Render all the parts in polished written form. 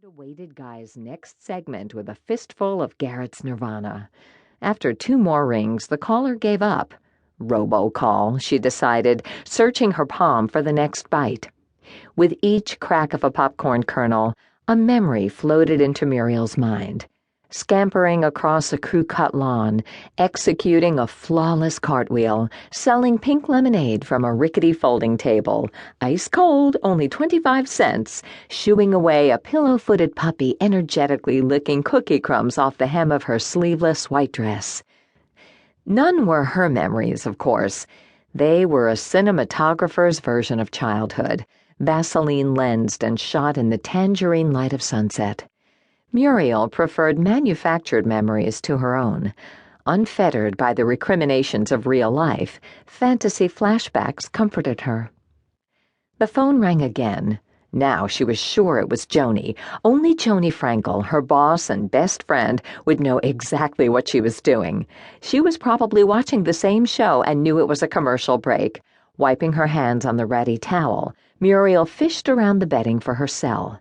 Awaited Guy's next segment with a fistful of Garrett's Nirvana. After 2 more rings, the caller gave up. Robocall, she decided, searching her palm for the next bite. With each crack of a popcorn kernel, a memory floated into Muriel's mind. Scampering across a crew-cut lawn, executing a flawless cartwheel, selling pink lemonade from a rickety folding table, ice cold, only 25 cents, shooing away a pillow-footed puppy energetically licking cookie crumbs off the hem of her sleeveless white dress. None were her memories, of course. They were a cinematographer's version of childhood, Vaseline-lensed and shot in the tangerine light of sunset. Muriel preferred manufactured memories to her own. Unfettered by the recriminations of real life, fantasy flashbacks comforted her. The phone rang again. Now she was sure it was Joni. Only Joni Frankel, her boss and best friend, would know exactly what she was doing. She was probably watching the same show and knew it was a commercial break. Wiping her hands on the ratty towel, Muriel fished around the bedding for her cell.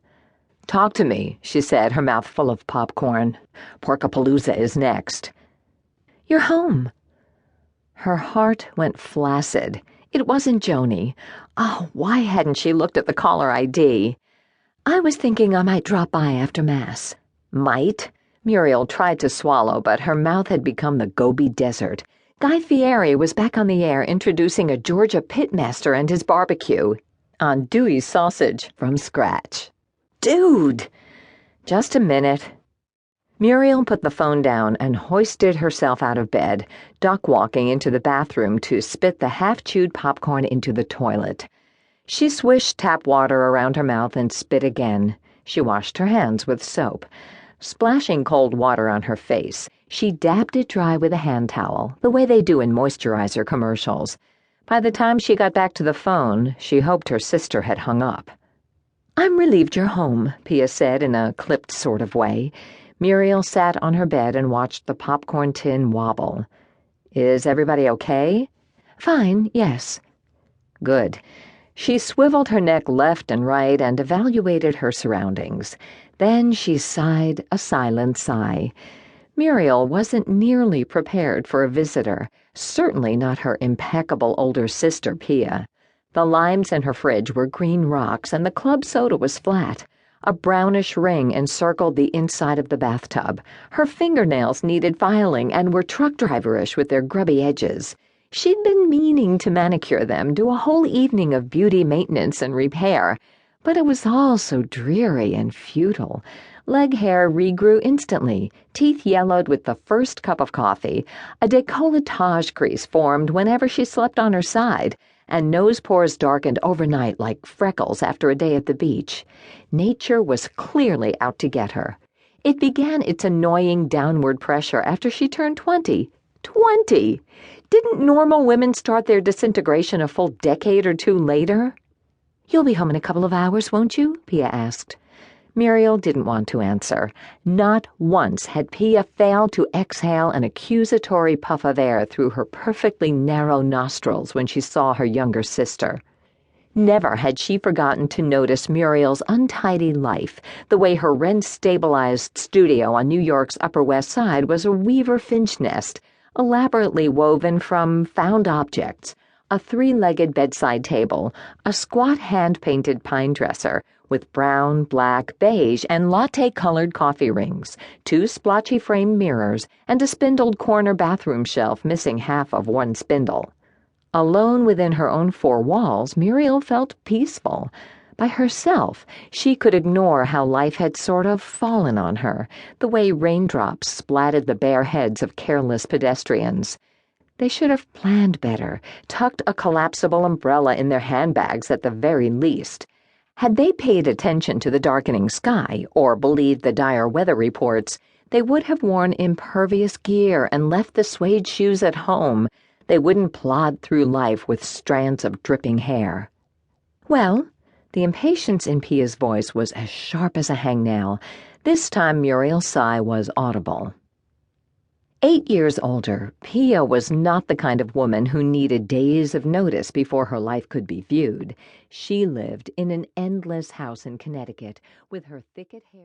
"Talk to me," she said, her mouth full of popcorn. "Porkapalooza is next." "You're home." Her heart went flaccid. It wasn't Joni. Oh, why hadn't she looked at the caller ID? "I was thinking I might drop by after Mass." Might? Muriel tried to swallow, but her mouth had become the Gobi Desert. Guy Fieri was back on the air introducing a Georgia pitmaster and his barbecue. Andouille sausage from scratch. Dude! Just a minute. Muriel put the phone down and hoisted herself out of bed, duck-walking into the bathroom to spit the half-chewed popcorn into the toilet. She swished tap water around her mouth and spit again. She washed her hands with soap. Splashing cold water on her face, she dabbed it dry with a hand towel, the way they do in moisturizer commercials. By the time she got back to the phone, she hoped her sister had hung up. "I'm relieved you're home," Pia said in a clipped sort of way. Muriel sat on her bed and watched the popcorn tin wobble. "Is everybody okay?" "Fine, yes." Good. She swiveled her neck left and right and evaluated her surroundings. Then she sighed a silent sigh. Muriel wasn't nearly prepared for a visitor, certainly not her impeccable older sister, Pia. The limes in her fridge were green rocks, and the club soda was flat. A brownish ring encircled the inside of the bathtub. Her fingernails needed filing and were truck driverish with their grubby edges. She'd been meaning to manicure them, do a whole evening of beauty maintenance and repair, but it was all so dreary and futile. Leg hair regrew instantly, teeth yellowed with the first cup of coffee, a décolletage crease formed whenever she slept on her side, and nose pores darkened overnight like freckles after a day at the beach. Nature was clearly out to get her. It began its annoying downward pressure after she turned 20. 20! Didn't normal women start their disintegration a full decade or 2 later? "You'll be home in a couple of hours, won't you?" Pia asked. Muriel didn't want to answer. Not once had Pia failed to exhale an accusatory puff of air through her perfectly narrow nostrils when she saw her younger sister. Never had she forgotten to notice Muriel's untidy life, the way her rent-stabilized studio on New York's Upper West Side was a weaver finch nest, elaborately woven from found objects, a 3-legged bedside table, a squat hand-painted pine dresser, with brown, black, beige, and latte-colored coffee rings, 2 splotchy-framed mirrors, and a spindled corner bathroom shelf missing half of one spindle. Alone within her own 4 walls, Muriel felt peaceful. By herself, she could ignore how life had sort of fallen on her, the way raindrops splatted the bare heads of careless pedestrians. They should have planned better, tucked a collapsible umbrella in their handbags at the very least. Had they paid attention to the darkening sky, or believed the dire weather reports, they would have worn impervious gear and left the suede shoes at home. They wouldn't plod through life with strands of dripping hair. "Well," the impatience in Pia's voice was as sharp as a hangnail. This time Muriel's sigh was audible. 8 years older, Pia was not the kind of woman who needed days of notice before her life could be viewed. She lived in an endless house in Connecticut with her thicket hair.